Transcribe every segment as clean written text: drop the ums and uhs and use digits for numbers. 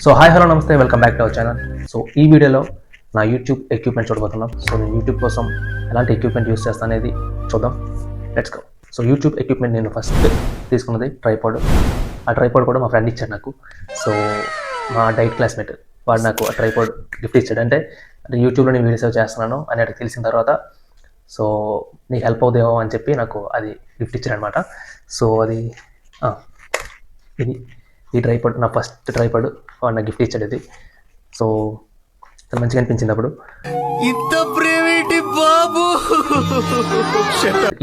So hi hello నమస్తే, welcome back to our channel. So ఈ వీడియోలో నా యూట్యూబ్ ఎక్విప్మెంట్ చూడబోతున్నాం. సో నేను యూట్యూబ్ కోసం ఎలాంటి ఎక్విప్మెంట్ యూస్ చేస్తాను అనేది చూద్దాం. Let's go. So YouTube equipment నేను ఫస్ట్ తీసుకున్నది ట్రైపాడ్. ఆ ట్రైపాడ్ కూడా మా ఫ్రెండ్ ఇచ్చాడు నాకు. సో మా డైట్ క్లాస్మేట్ వాడు నాకు ఆ ట్రైపాడ్ గిఫ్ట్ ఇచ్చాడు. అంటే యూట్యూబ్లో నేను వీడియోస్ చేస్తున్నాను అని అక్కడికి తెలిసిన తర్వాత సో నీకు హెల్ప్ అవుదేమో అని చెప్పి నాకు అది గిఫ్ట్ ఇచ్చాడు అనమాట. సో అది ఇది ఈ ట్రైపాడ్ నా ఫస్ట్ ట్రైపాడ్ వాడు నాకు గిఫ్ట్ ఇచ్చాడు. ఇది సో చాలా మంచిగా అనిపించింది అప్పుడు. ఇంత ప్రేమేంటి బాబు?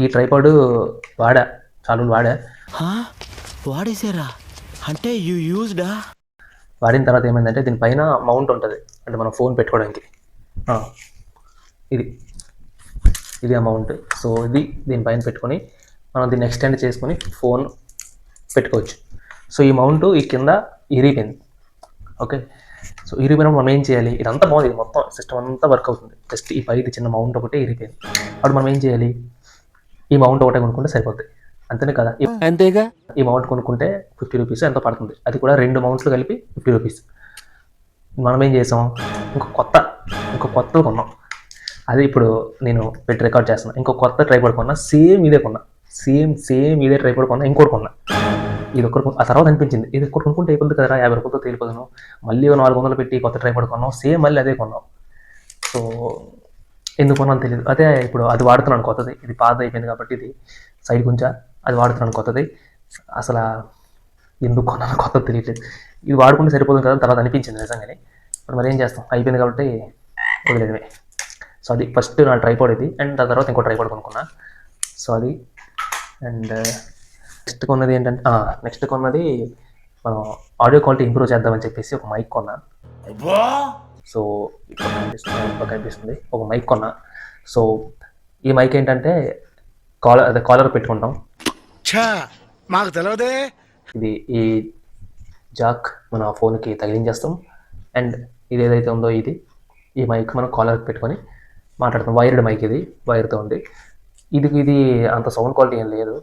ఈ ట్రైపాడ్ వాడా, చాలా వాడా. వాడేసారా? అంటే యూ యూజ్డా? వాడిన తర్వాత ఏమైందంటే దీనిపైన మౌంట్ ఉంటుంది, అంటే మనం ఫోన్ పెట్టుకోవడానికి. ఇది ఆ మౌంట్. సో ఇది దీనిపైన పెట్టుకొని మనం దీన్ని ఎక్స్టెండ్ చేసుకొని ఫోన్ పెట్టుకోవచ్చు. సో ఈ మౌంట్ ఈ కింద ఇరిగిపోయింది. ఓకే, సో ఇరిగిపోయినప్పుడు మనం ఏం చేయాలి? ఇదంతా బాగుంది, మొత్తం సిస్టమ్ అంతా వర్క్ అవుతుంది. జస్ట్ ఈ పైది చిన్న మౌంట్ ఒకటే ఇరిగిపోయింది. అప్పుడు మనం ఏం చేయాలి? ఈ మౌంట్ ఒకటే కొనుక్కుంటే సరిపోద్ది, అంతేనే కదా? అంతేగా. ఈ మౌంట్ కొనుక్కుంటే 50 రూపీస్ ఎంతో పడుతుంది. అది కూడా 2 మౌంట్స్లో కలిపి 50 రూపీస్. మనం ఏం చేసాం? ఇంకో కొత్త కొన్నాం. అది ఇప్పుడు నేను పెట్టి రికార్డ్ చేస్తున్నాను. ఇంకో కొత్త ట్రైపాడ్ కొన్నా, సేమ్ ఇదే కొన్నా, సేమ్ ఇదే ట్రైపాడ్ కొన్నా, ఇంకోటి కొన్నా. ఇది ఒక్కటి. ఆ తర్వాత అనిపించింది ఇది ఒక్కటి కొనుక్కుంటే అయిపోతుంది కదా, 50 రూపాయలతో తేలిపోతాను. మళ్ళీ 400 పెట్టి కొత్త ట్రైపాడ్ కొన్నాం, సేమ్ మళ్ళీ అదే కొన్నాం. సో ఎందుకు కొన్నాను తెలియదు. అదే ఇప్పుడు అది వాడుతున్నాను కొత్తది. ఇది పాత అయిపోయింది కాబట్టి ఇది సైడ్ కొంచెం అది వాడుతున్నాను కొత్తది. అసలు ఎందుకు కొన్నాను కొత్తది తెలియట్లేదు. ఇది వాడుకుంటే సరిపోతుంది కదా తర్వాత అనిపించింది నిజంగానే. ఇప్పుడు మరి ఏం చేస్తాం, అయిపోయింది కాబట్టి వదిలేదమే. సో అది ఫస్ట్ నా ట్రైపాడ్ ఇది. అండ్ ఆ తర్వాత ఇంకో ట్రైపాడ్ కొనుక్కున్నా. సో అది అండ్ నెక్స్ట్ కొన్నది మనం ఆడియో క్వాలిటీ ఇంప్రూవ్ చేద్దామని చెప్పేసి ఒక మైక్ కొన్నా. సో ఇప్పుడు కనిపిస్తుంది ఒక మైక్ కొన్నా. సో ఈ మైక్ ఏంటంటే కాలర్ పెట్టుకుంటాం. మాకు తెలియదే. ఇది ఈ జాక్ మన ఫోన్కి తగిలించేస్తాం. అండ్ ఇది ఏదైతే ఉందో ఈ మైక్ మనం కాలర్కి పెట్టుకొని మాట్లాడతాం. వైర్డ్ మైక్, ఇది వైర్తో ఉంది. ఇది అంత సౌండ్ క్వాలిటీ ఏం లేదు.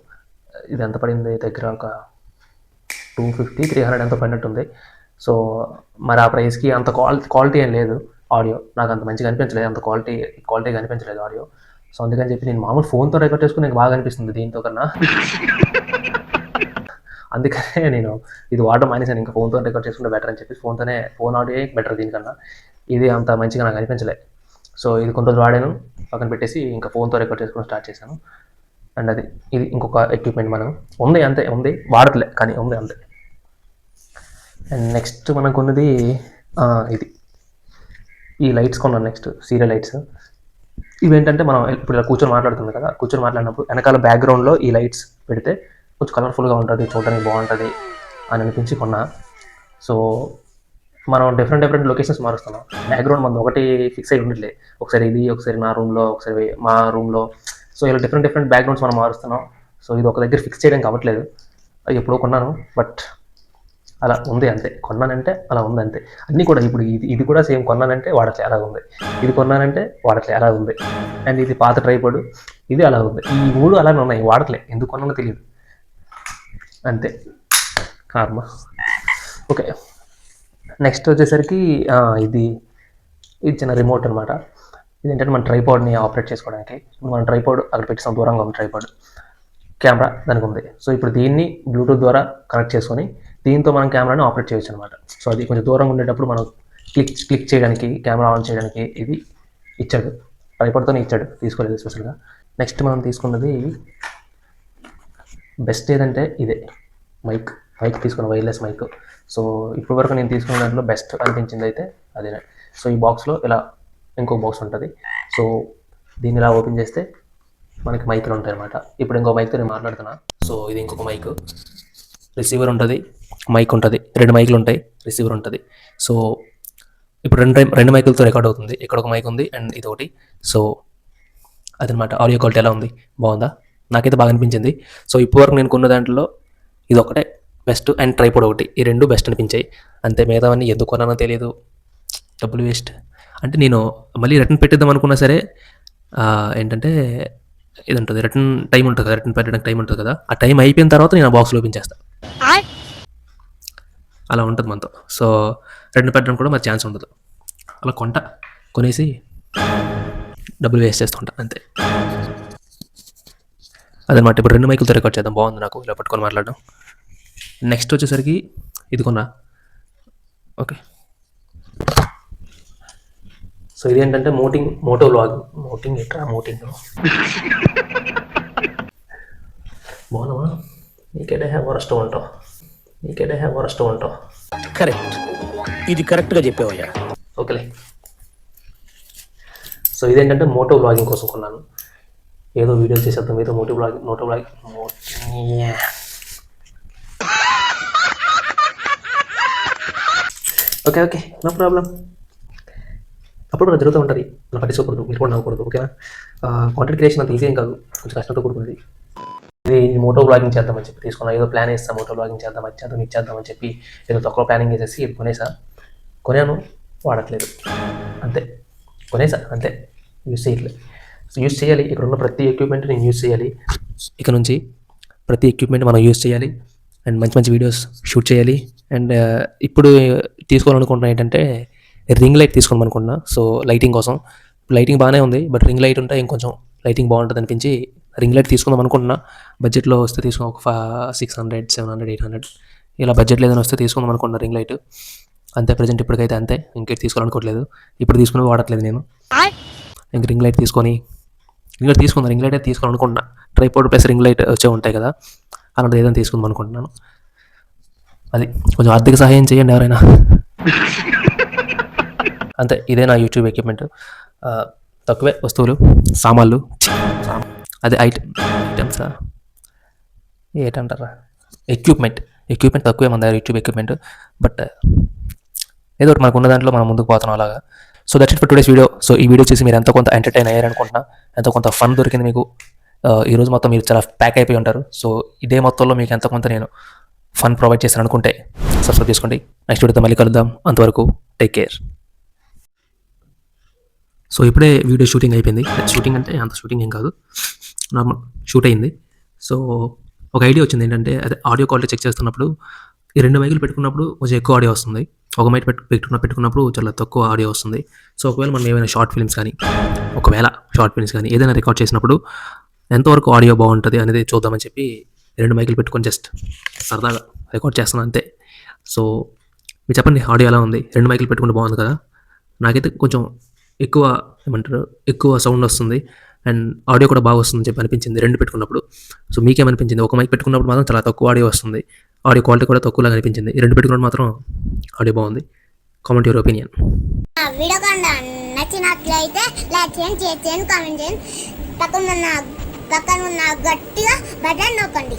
ఇది ఎంత పడింది? దగ్గర ఒక 250-300 ఎంతో పడినట్టుంది. సో మరి ఆ ప్రైస్కి అంత క్వాలిటీ ఏం లేదు. ఆడియో నాకు అంత మంచిగా అనిపించలేదు, అంత క్వాలిటీగా అనిపించలేదు ఆడియో. సో అందుకని చెప్పి నేను మామూలు ఫోన్తో రికార్డ్ చేసుకుని నాకు బాగా అనిపిస్తుంది దీంతో కన్నా. అందుకనే నేను ఇది వాడడం మానేసాను. ఇంకా ఫోన్తో రికార్డ్ చేసుకుంటే బెటర్ అని చెప్పి ఫోన్ ఆడియో బెటర్ దీనికన్నా. ఇది అంత మంచిగా నాకు అనిపించలేదు. సో ఇది కొన్ని రోజులు వాడాను, పక్కన పెట్టేసి ఇంకా ఫోన్తో రికార్డ్ చేసుకుని స్టార్ట్ చేశాను. అండ్ ఇది ఇంకొక ఎక్విప్మెంట్ మనం ఉంది వాడట్లే కానీ ఉంది అంతే. అండ్ నెక్స్ట్ మనకు ఉన్నది ఇది ఈ లైట్స్ కొన్నాను. Next serial lights. ఇవేంటంటే మనం ఇప్పుడు ఇలా కూర్చొని మాట్లాడుతుంది కదా, కూర్చొని మాట్లాడినప్పుడు వెనకాల బ్యాక్గ్రౌండ్లో ఈ లైట్స్ పెడితే కొంచెం కలర్ఫుల్గా ఉంటుంది, చూడడానికి బాగుంటుంది అని అనిపించి కొన్నా. సో మనం డిఫరెంట్ లొకేషన్స్ మారుస్తున్నాం. బ్యాక్గ్రౌండ్ మనం ఒకటి ఫిక్స్ అయ్యి ఉండట్లే. ఒకసారి ఇది, ఒకసారి నా రూమ్లో, ఒకసారి మా రూమ్లో. సో ఇలా డిఫరెంట్ బ్యాక్గ్రౌండ్స్ మనం మారుస్తున్నాం. సో ఇది ఒక దగ్గర ఫిక్స్ చేయడానికి అవ్వట్లేదు. అది ఎప్పుడో కొన్నాను, బట్ అలా ఉంది అంతే. కొన్నానంటే అలా ఉంది అంతే. అన్నీ కూడా ఇప్పుడు ఇది కూడా సేమ్. కొన్నానంటే వాడట్లే, అలా ఉంది. ఇది కొన్నానంటే వాడట్లే, అలా ఉంది. అండ్ ఇది పాత ట్రైపాడ్, ఇది అలా ఉంది. ఈ 3 అలానే ఉన్నాయి, వాడట్లే. ఎందుకు కొన్నానో తెలియదు అంతే. కర్మ. ఓకే, నెక్స్ట్ వచ్చేసరికి ఇది చిన్న రిమోట్ అనమాట. ఇదేంటంటే మన ట్రైపాడ్ని ఆపరేట్ చేసుకోవడానికి. మన ట్రైపాడ్ అక్కడ పెట్టిన దూరంగా ఉంది ట్రైపాడ్. కెమెరా దానికి ఉంది. సో ఇప్పుడు దీన్ని బ్లూటూత్ ద్వారా కనెక్ట్ చేసుకొని దీంతో మనం కెమెరాని ఆపరేట్ చేయొచ్చు అనమాట. సో అది కొంచెం దూరంగా ఉండేటప్పుడు మనం క్లిక్ చేయడానికి, కెమెరా ఆన్ చేయడానికి ఇది ఇచ్చాడు. ట్రైపాడ్తోనే ఇచ్చాడు, తీసుకోలేదు స్పెషల్గా. నెక్స్ట్ మనం తీసుకున్నది బెస్ట్ ఏదంటే ఇదే మైక్ తీసుకున్న వైర్లెస్ మైక్. సో ఇప్పటి వరకు నేను తీసుకున్న దాంట్లో బెస్ట్ అనిపించింది అయితే అదే. సో ఈ బాక్స్లో ఇలా ఇంకో బాక్స్ ఉంటుంది. సో దీన్ని ఇలా ఓపెన్ చేస్తే మనకి మైకులు ఉంటాయి అన్నమాట. ఇప్పుడు ఇంకో మైక్తో నేను మాట్లాడుతున్నా. సో ఇది ఇంకొక మైక్, రిసీవర్ ఉంటుంది, మైక్ ఉంటుంది, 2 మైకులు ఉంటాయి, రిసీవర్ ఉంటుంది. సో ఇప్పుడు రెండు మైకులతో రికార్డ్ అవుతుంది. ఇక్కడ ఒక మైక్ ఉంది అండ్ ఇది ఒకటి. సో అదనమాట. ఆడియో క్వాలిటీ ఎలా ఉంది, బాగుందా? నాకైతే బాగా అనిపించింది. సో ఇప్పటివరకు నేను కొన్న దాంట్లో ఇది ఒకటే బెస్ట్ అండ్ ట్రైపాడ్ ఒకటి, ఈ 2 బెస్ట్ అనిపించాయి అంతే. మిగతావన్నీ ఎందుకు కొన్నానో తెలియదు, డబ్బులు వేస్ట్. అంటే నేను మళ్ళీ రిటర్న్ పెట్టేద్దాం అనుకున్నా సరే ఏంటంటే ఇది ఉంటుంది, రిటర్న్ టైం ఉంటుంది కదా, రిటర్న్ పెట్టడానికి టైం ఉంటుంది కదా, ఆ టైం అయిపోయిన తర్వాత నేను ఆ బాక్స్లో ఓపెన్ చేస్తాను. అలా ఉంటుంది మనతో. సో రెండు పెట్టడం కూడా మరి ఛాన్స్ ఉండదు. అలా కొనేసి డబ్బులు వేస్ట్ చేస్తూ ఉంటాను అంతే. అదనమాట. ఇప్పుడు 2 మైకులతో రికార్డ్ చేద్దాం. బాగుంది నాకు ఇలా పట్టుకొని మాట్లాడడం. నెక్స్ట్ వచ్చేసరికి ఇది కొన్నా. ఓకే. సో ఇదేంటంటే మోటో వ్లాగ్. బాగున్నావా? నీకేడే వరస్ట్ ఉంటావు. కరెక్ట్, ఇది కరెక్ట్ గా చెప్పావయ్యా. ఓకేలే. సో ఇదేంటంటే మోటో వ్లాగింగ్ కోసం కొన్నాను. ఏదో వీడియో చేసేద్దాం, ఏదో moto vlog. Okay, no problem. అప్పుడు కూడా జరుగుతూ ఉంటుంది. నా పట్టించుకోకూడదు, మీరు కూడా నవ్వకూడదు. ఓకేనా? కాంటెంట్ క్రియేషన్ అంత ఈజీ ఏం కాదు, కొంచెం కష్టంతో కూడుకున్నది. ఇది మోటో వ్లాగింగ్ చేద్దామని చెప్పి తీసుకున్నా. ఏదో ప్లాన్ వేస్తాం, మోటో వ్లాగింగ్ చేద్దాం, అది చేద్దామని చెప్పి ఏదో తక్కువ ప్లానింగ్ చేసేసి ఇది కొనాను, వాడట్లేదు అంతే. అంతే, యూజ్ చేయట్లేదు. సో యూజ్ చేయాలి. ఇక్కడ ఉన్న ప్రతి ఎక్విప్మెంట్ నేను యూజ్ చేయాలి. ఇక నుంచి ప్రతి ఎక్విప్మెంట్ మనం యూజ్ చేయాలి అండ్ మంచి వీడియోస్ షూట్ చేయాలి. అండ్ ఇప్పుడు తీసుకోవాలనుకుంటున్నా ఏంటంటే రింగ్ లైట్ తీసుకోమని అనుకుంటున్నా. సో లైటింగ్ కోసం. లైటింగ్ బాగానే ఉంది, బట్ రింగ్ లైట్ ఉంటే ఇంకొంచెం లైటింగ్ బాగుంటుంది అనిపించి రింగ్ లైట్ తీసుకుందాం అనుకుంటున్నా. బడ్జెట్లో వస్తే తీసుకుని ఒక 600, 700, 800 ఇలా బడ్జెట్లో ఏదైనా వస్తే తీసుకుందాం అనుకుంటున్నా రింగ్ లైట్. అంతే, ప్రజెంట్ ఇప్పటికైతే అంతే. ఇంకేటి తీసుకోవాలనుకోవట్లేదు. ఇప్పుడు తీసుకుని వాడట్లేదు నేను. ఇంక రింగ్ లైట్ రింగ్ లైట్ తీసుకోవాలనుకుంటున్నా. ట్రైపోర్డ్ ప్లస్ రింగ్ లైట్ వచ్చే ఉంటాయి కదా, అలాంటిది ఏదైనా తీసుకుందాం అనుకుంటున్నాను. అది కొంచెం ఆర్థిక సహాయం చేయండి ఎవరైనా. అంతే, ఇదే నా యూట్యూబ్ ఎక్విప్మెంట్. తక్కువే వస్తువులు, సామాన్లు, అదే ఐటమ్సా ఏంటంటారా, ఎక్విప్మెంట్ తక్కువే మన దగ్గర యూట్యూబ్ ఎక్విప్మెంట్. బట్ ఏదో ఒకటి మనకు ఉన్న దాంట్లో మనం ముందుకు పోతున్నాం అలాగా. So that's it for today's video. So ఈ వీడియో చూసి మీరు ఎంతో కొంత ఎంటర్టైన్ అయ్యారనుకుంటున్నా, ఎంతో కొంత ఫన్ దొరికింది మీకు. ఈరోజు మొత్తం మీరు చాలా ప్యాక్ అయిపోయి ఉంటారు. సో ఇదే మొత్తంలో మీకు ఎంతో కొంత నేను ఫన్ ప్రొవైడ్ చేశాను అనుకుంటే సబ్స్క్రైబ్ చేసుకోండి. నెక్స్ట్ వీడియోతో మళ్ళీ కలుద్దాం. అంతవరకు టేక్ కేర్. సో ఇప్పుడే వీడియో షూటింగ్ అయిపోయింది. షూటింగ్ అంటే అంత షూటింగ్ ఏం కాదు, నార్మల్ షూట్ అయింది. సో ఒక ఐడియా వచ్చింది ఏంటంటే, అదే ఆడియో క్వాలిటీ చెక్ చేస్తున్నప్పుడు ఈ 2 మైకులు పెట్టుకున్నప్పుడు కొంచెం ఎక్కువ ఆడియో వస్తుంది, ఒక మైక్ పెట్టుకున్నప్పుడు చాలా తక్కువ ఆడియో వస్తుంది. సో ఒకవేళ మనం ఏమైనా షార్ట్ ఫిల్మ్స్ కానీ ఏదైనా రికార్డ్ చేసినప్పుడు ఎంతవరకు ఆడియో బాగుంటుంది అనేది చూద్దామని చెప్పి 2 మైకులు పెట్టుకొని జస్ట్ సరదాగా రికార్డ్ చేస్తున్నాను అంతే. సో మీరు చెప్పండి, ఆడియో ఎలా ఉంది? 2 మైకులు పెట్టుకుంటే బాగుంది కదా. నాకైతే కొంచెం ఎక్కువ సౌండ్ వస్తుంది అండ్ ఆడియో కూడా బాగా వస్తుందని చెప్పి అనిపించింది 2 పెట్టుకున్నప్పుడు. సో మీకేమనిపించింది? ఒక మైక్ పెట్టుకున్నప్పుడు మాత్రం చాలా తక్కువ ఆడియో వస్తుంది, ఆడియో క్వాలిటీ కూడా తక్కువలాగా అనిపించింది. 2 పెట్టుకున్నప్పుడు మాత్రం ఆడియో బాగుంది. Comment your opinion. వీడియో కనుక నచ్చినట్లయితే లైక్ చేయండి, షేర్ చేయండి, కామెంట్ చేయండి. పక్కన ఉన్న గట్టిగా బటన్ నొక్కండి.